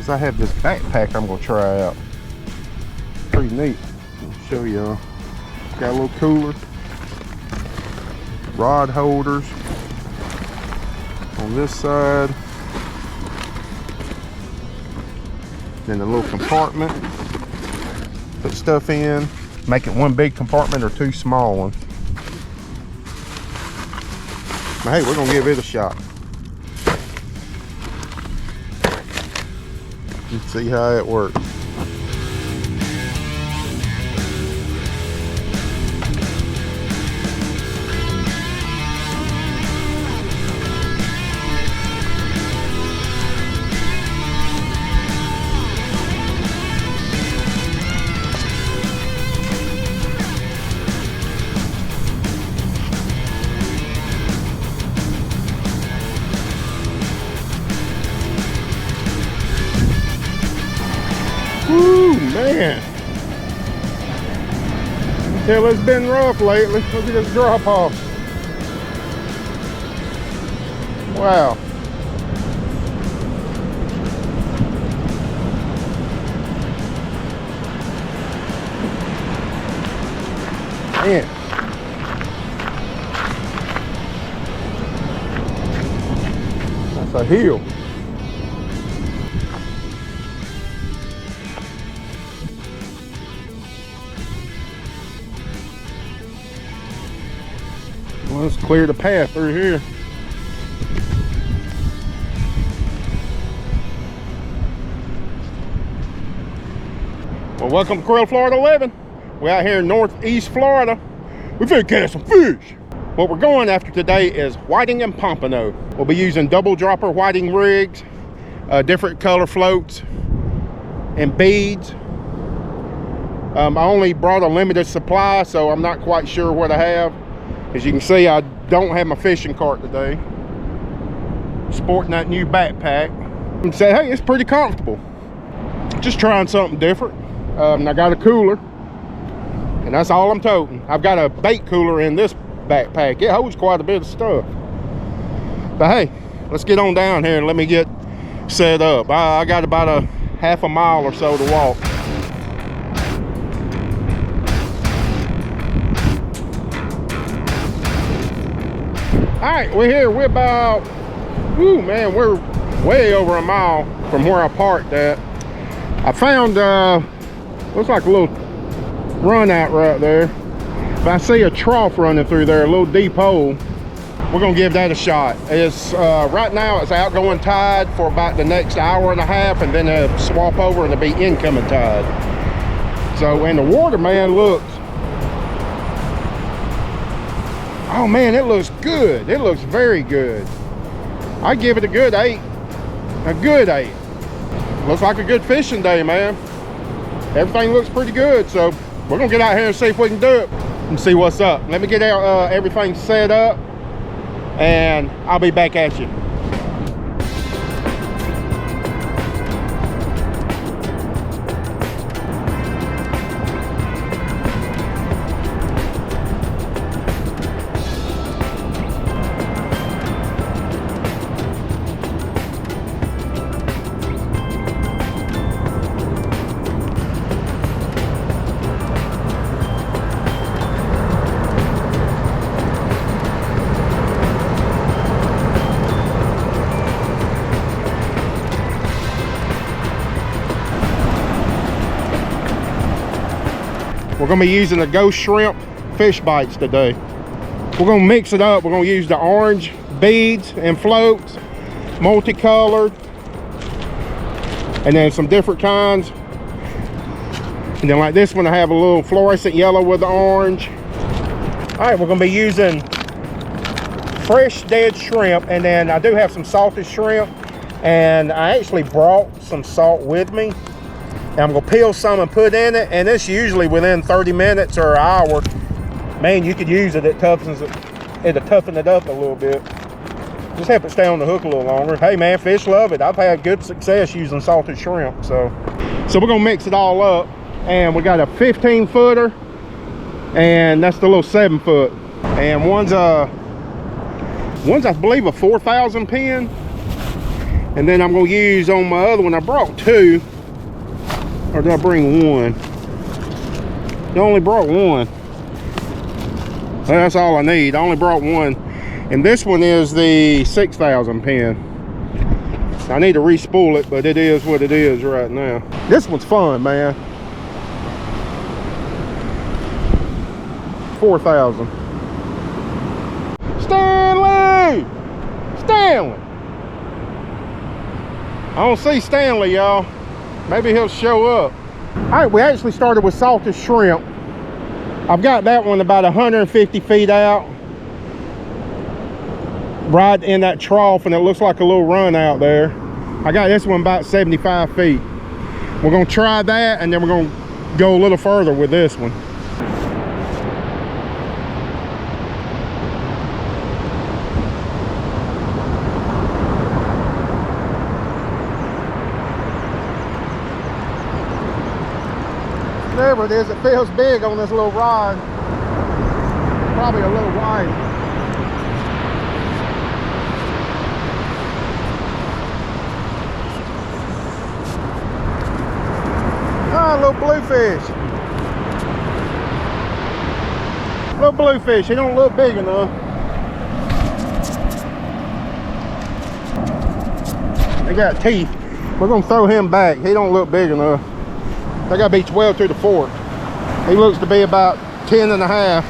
is I have this backpack I'm gonna try out. Pretty neat. I'll show y'all. Got a little cooler, rod holders on this side, then a little compartment. Put stuff in. Make it one big compartment or two small ones. But hey, we're gonna give it a shot. Let's see how it works. Woo, man. Tell it's been rough lately. Look at this drop off. Wow. Man. That's a heel. Let's clear the path through here. Well, welcome to Creel, Florida 11. We're out here in northeast Florida. We're finna catch some fish. What we're going after today is whiting and pompano. We'll be using double dropper whiting rigs, different color floats, and beads. I only brought a limited supply, so I'm not quite sure what I have. As you can see, I don't have my fishing cart today. Sporting that new backpack. And say, hey, it's pretty comfortable. Just trying something different. I got a cooler, and that's all I'm toting. I've got a bait cooler in this backpack. It holds quite a bit of stuff. But hey, let's get on down here and let me get set up. I got about a half a mile or so to walk. All right, we're here. We're about, whoo, man, we're way over a mile from where I parked at. I found, looks like a little run out right there. But I see a trough running through there, a little deep hole. We're gonna give that a shot. It's right now it's outgoing tide for about the next hour and a half, and then it'll swap over and it'll be incoming tide. So, and the water, man, looks, oh man, it looks good. It looks very good. I give it a good 8. A good 8. Looks like a good fishing day, man. Everything looks pretty good, so we're gonna get out here and see if we can do it and see what's up. Let me get everything set up, and I'll be back at you. We're gonna be using the ghost shrimp fish bites today. We're gonna mix it up. We're gonna use the orange beads and floats, multicolored, and then some different kinds. And then like this one, I have a little fluorescent yellow with the orange. All right, we're gonna be using fresh dead shrimp, and then I do have some salted shrimp, and I actually brought some salt with me. And I'm gonna peel some and put in it, and it's usually within 30 minutes or an hour. Man, you could use it, it toughens it, it'll toughen it up a little bit. Just help it stay on the hook a little longer. Hey man, fish love it. I've had good success using salted shrimp. So we're gonna mix it all up, and we got a 15 footer, and that's the little 7 foot. And one's I believe a 4,000 pin, And then I'm gonna use on my other one, I brought 2. Or did I bring 1? I only brought 1. Well, that's all I need. I only brought 1. And this one is the 6,000 pin. I need to re-spool it, but it is what it is right now. This one's fun, man. 4,000. Stanley! Stanley! I don't see Stanley, y'all. Maybe he'll show up. All right, we actually started with salted shrimp. I've got that one about 150 feet out, right in that trough, and it looks like a little run out there. I got this one about 75 feet. We're gonna try that, and then we're gonna go a little further with this one. Whatever it is, it feels big on this little rod. Probably a little wide. Ah, little bluefish. Little bluefish, he don't look big enough. They got teeth. We're gonna throw him back. He don't look big enough. They gotta be 12 to the fork. He looks to be about 10 and a half.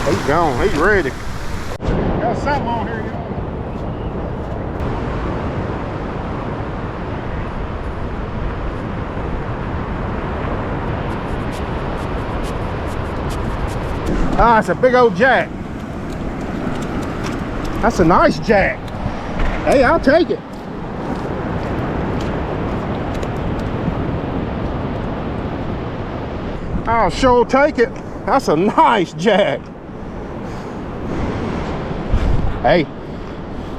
He's gone, he's ready. Got something on here, y'all. Ah, it's a big old jack. That's a nice jack. Hey, I'll take it. I'll sure take it. That's a nice jack. Hey,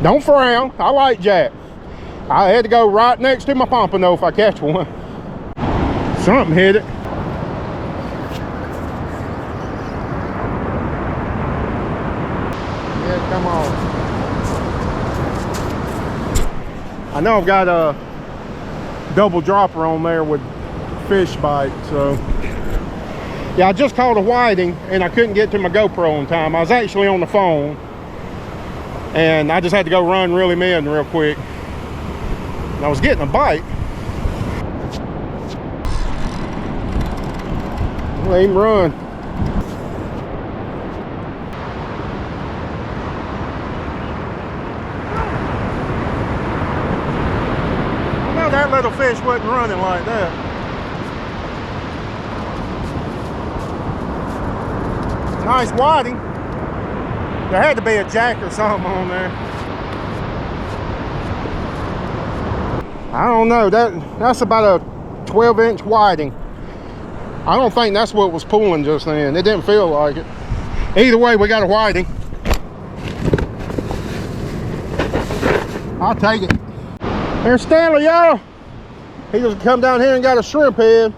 don't frown. I like jack. I had to go right next to my Pompano if I catch one. Something hit it. Yeah, come on. I know I've got a double dropper on there with fish bite, so. Yeah, I just caught a whiting and I couldn't get to my GoPro in time. I was actually on the phone and I just had to go run really mid real quick. And I was getting a bite. Let him run. I know that little fish wasn't running like that. Nice whiting. There had to be a jack or something on there. I don't know. That's about a 12-inch whiting. I don't think that's what was pulling just then. It didn't feel like it. Either way, we got a whiting. I'll take it. There's Stanley, y'all. He just come down here and got a shrimp head.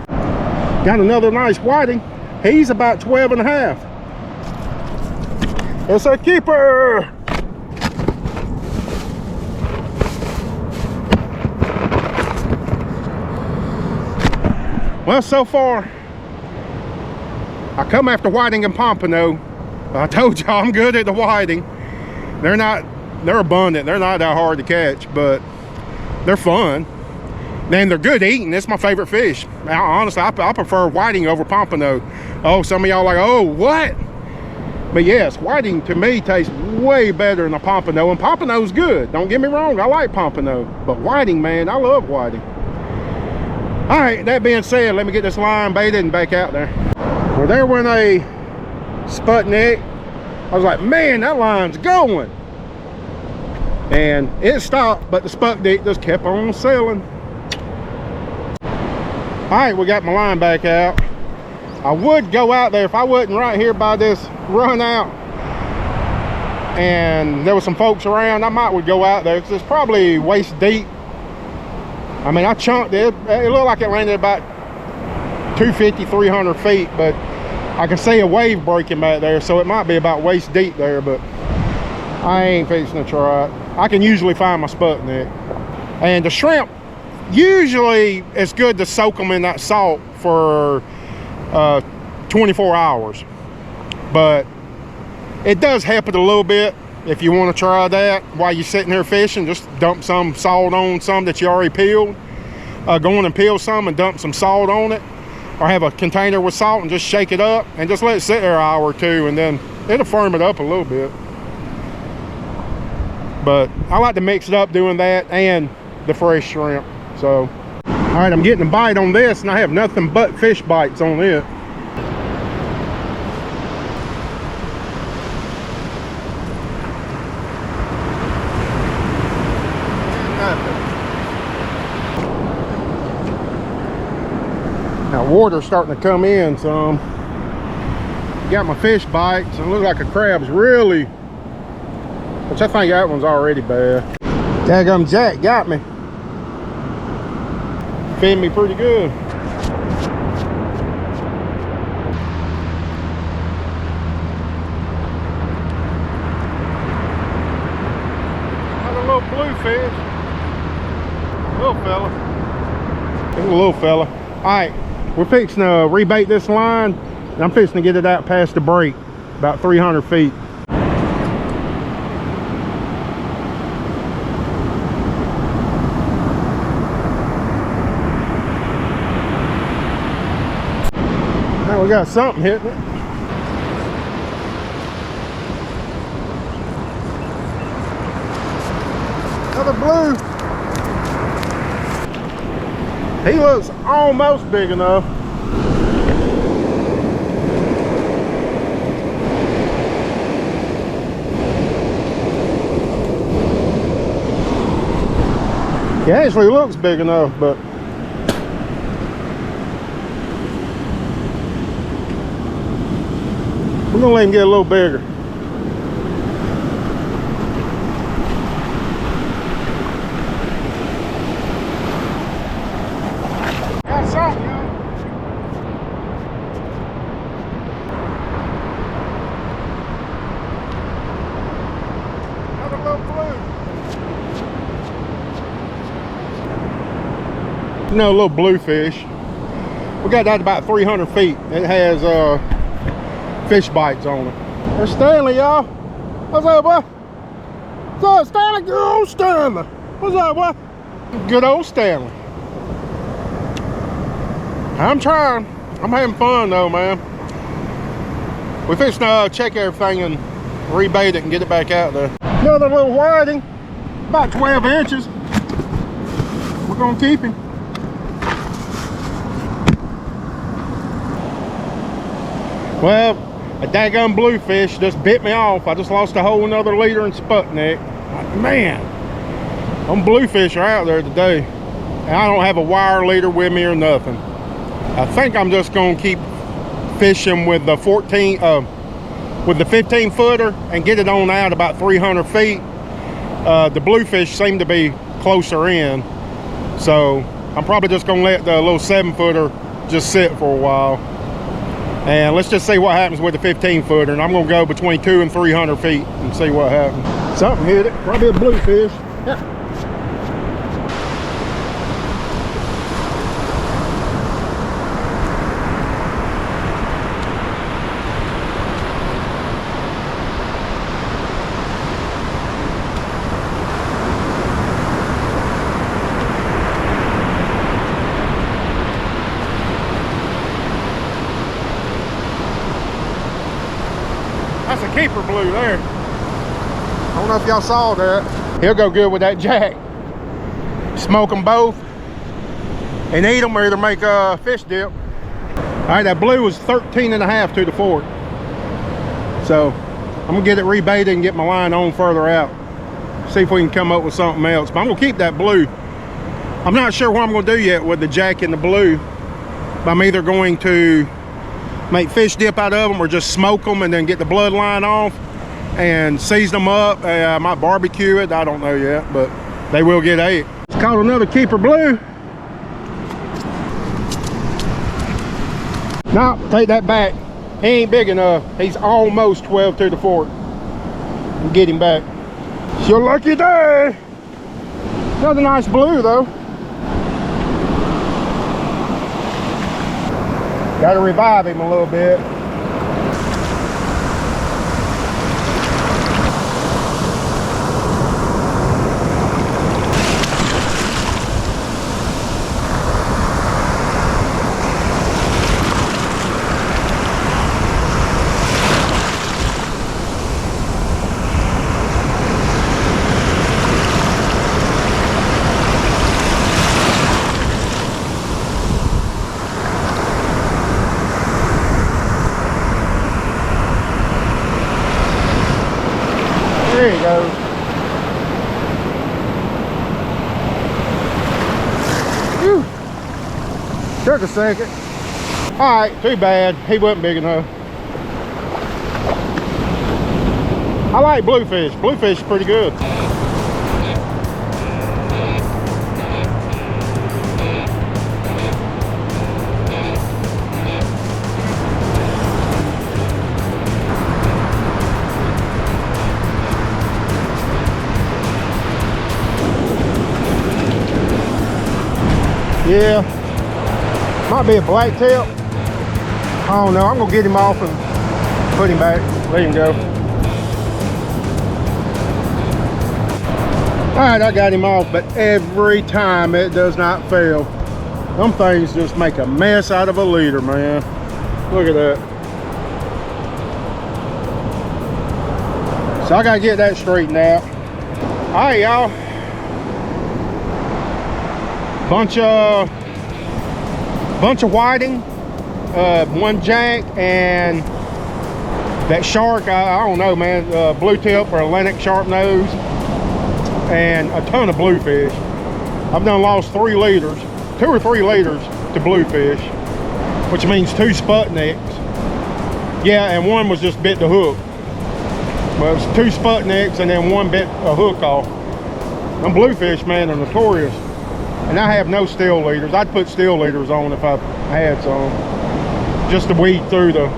Got another nice whiting. He's about 12 and a half. It's a keeper. Well, so far, I come after whiting and pompano. I told y'all I'm good at the whiting. They're abundant. They're not that hard to catch, but they're fun. And they're good eating. It's my favorite fish. Honestly, I prefer whiting over pompano. Oh, some of y'all like, oh, what? But yes, whiting to me tastes way better than a pompano. And pompano's good. Don't get me wrong, I like pompano. But whiting, man, I love whiting. All right, that being said, let me get this line baited and back out there. Well, there went a Sputnik. I was like, man, that line's going. And it stopped, but the Sputnik just kept on sailing. All right, we got my line back out. I would go out there if I wasn't right here by this run out and there was some folks around. I would go out there because it's probably waist deep. I mean, I chunked it. It looked like it landed about 250, 300 feet, but I can see a wave breaking back there, so it might be about waist deep there, but I ain't fixing to try it. I can usually find my sputnik. And the shrimp, usually it's good to soak them in that salt for 24 hours. But it does help it a little bit. If you want to try that while you're sitting there fishing, just dump some salt on some that you already peeled. Go in and peel some and dump some salt on it. Or have a container with salt and just shake it up and just let it sit there an hour or two, and then it'll firm it up a little bit. But I like to mix it up doing that and the fresh shrimp. So, all right, I'm getting a bite on this, and I have nothing but fish bites on it. Now water's starting to come in some. Got my fish bites, and it looks like a crab's really, which I think that one's already bad. Daggum Jack got me. Feeding me pretty good. Another little bluefish. Little fella. He's a little fella. All right. We're fixing to rebait this line, and I'm fixing to get it out past the break, about 300 feet. Now we got something hitting it. Another blue. He looks almost big enough. He actually looks big enough, but we're gonna let him get a little bigger. You know, a little bluefish. We got that about 300 feet. It has fish bites on it. There's Stanley, y'all. What's up, boy? What's up, Stanley? Good old Stanley. What's up, boy? Good old Stanley. I'm trying. I'm having fun though, man. We fixing to check everything and rebait it and get it back out there. Another little whiting, about 12 inches. We're gonna keep him. Well, a daggum bluefish just bit me off. I just lost a whole another leader in sputnik. Man, them bluefish are out there today. And I don't have a wire leader with me or nothing. I think I'm just gonna keep fishing with the 15 footer and get it on out about 300 feet. The bluefish seem to be closer in. So I'm probably just gonna let the little 7 footer just sit for a while. And let's just see what happens with the 15 footer. And I'm gonna go between 200 and 300 feet and see what happens. Something hit it, probably a bluefish. Yeah. That's a keeper blue there. I don't know if y'all saw that. He'll go good with that jack. Smoke them both and eat them, or either make a fish dip. All right, that blue was 13.5 to the fork. So I'm gonna get it rebaited and get my line on further out. See if we can come up with something else. But I'm gonna keep that blue. I'm not sure what I'm gonna do yet with the jack and the blue. But I'm either going to make fish dip out of them or just smoke them and then get the bloodline off and season them up. I might barbecue it, I don't know yet, but they will get ate. It's caught another keeper blue. No, take that back. He ain't big enough. He's almost 12 to the fork. Get him back. It's your lucky day. Another nice blue though. Got to revive him a little bit. There he goes. Whew. Took a second. Alright, too bad. He wasn't big enough. I like bluefish. Bluefish is pretty good. Yeah, might be a black tip. I don't know. I'm gonna get him off and put him back. Let him go. All right, I got him off, but every time it does not fail. Them things just make a mess out of a leader, man. Look at that. So I gotta get that straightened out. All right, y'all. Bunch of whiting, one jack, and that shark, I don't know, man, blue tip or Atlantic sharp nose, and a ton of bluefish. I've done lost 2 or 3 liters to bluefish, which means 2 Sputniks. Yeah, and one was just bit the hook. Well, it was 2 Sputniks and then one bit a hook off. Them bluefish, man, are notorious. And I have no steel leaders. I'd put steel leaders on if I had some, just to weed through them.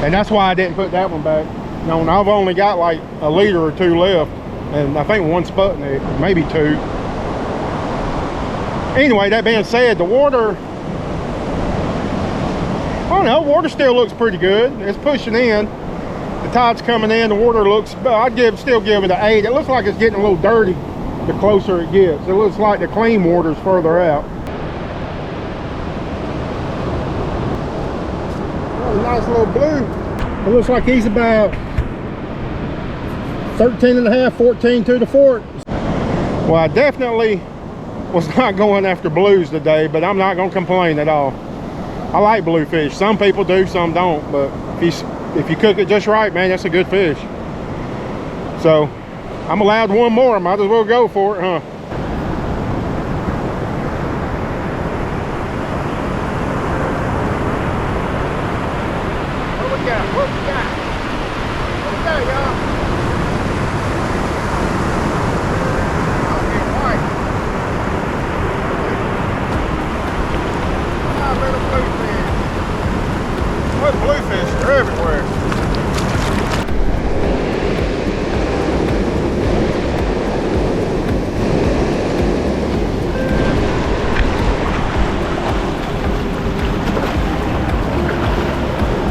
And that's why I didn't put that one back. You know, I've only got like a liter or 2 left, and I think 1 Sputnik, maybe 2. Anyway, that being said, the water, I don't know, water still looks pretty good. It's pushing in. The tide's coming in. The water looks, I'd still give it an 8. It looks like it's getting a little dirty the closer it gets. It looks like the clean water's further out. Oh, a nice little blue. It looks like he's about 13 and a half, 14 to the fort. Well, I definitely was not going after blues today, but I'm not going to complain at all. I like bluefish. Some people do, some don't, but if you cook it just right, man, that's a good fish. So I'm allowed 1 more. Might as well go for it, huh? What we got? What we got? What we got, y'all? Okay, white. Ah, little bluefish. What bluefish are everywhere.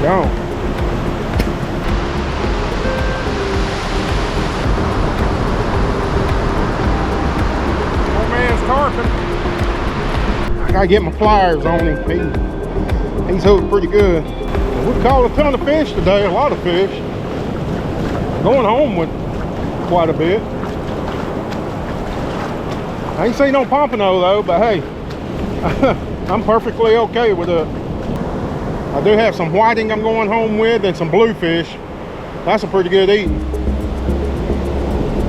Gone. Old man's carping. I gotta get my pliers on him. He's hooked pretty good. We caught a ton of fish today, a lot of fish. Going home with quite a bit. I ain't seen no Pompano though, but hey, I'm perfectly okay with it. I do have some whiting I'm going home with and some bluefish. That's a pretty good eating,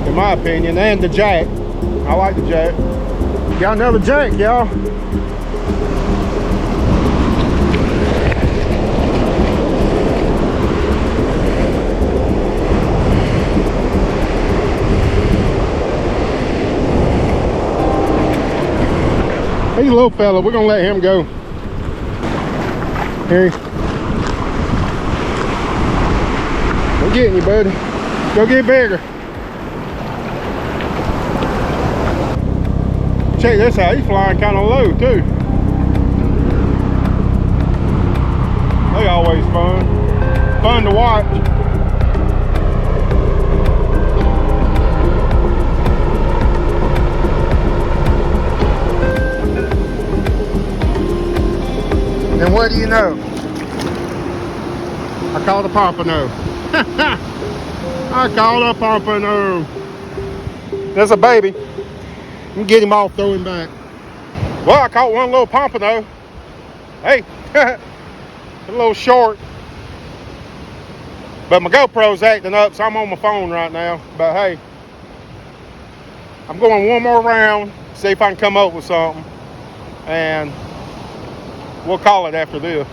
in my opinion. And the jack. I like the jack. Got another jack, y'all. He's a little fella. We're gonna let him go. Here. We're getting you, buddy. Go get bigger. Check this out, he's flying kind of low too. They always fun to watch. And what do you know? I caught a pompano. I caught a pompano. There's a baby. You can get him off, throw him back. Well, I caught one little pompano. Hey, a little short. But my GoPro's acting up, so I'm on my phone right now. But hey, I'm going one more round, see if I can come up with something. And we'll call it after this.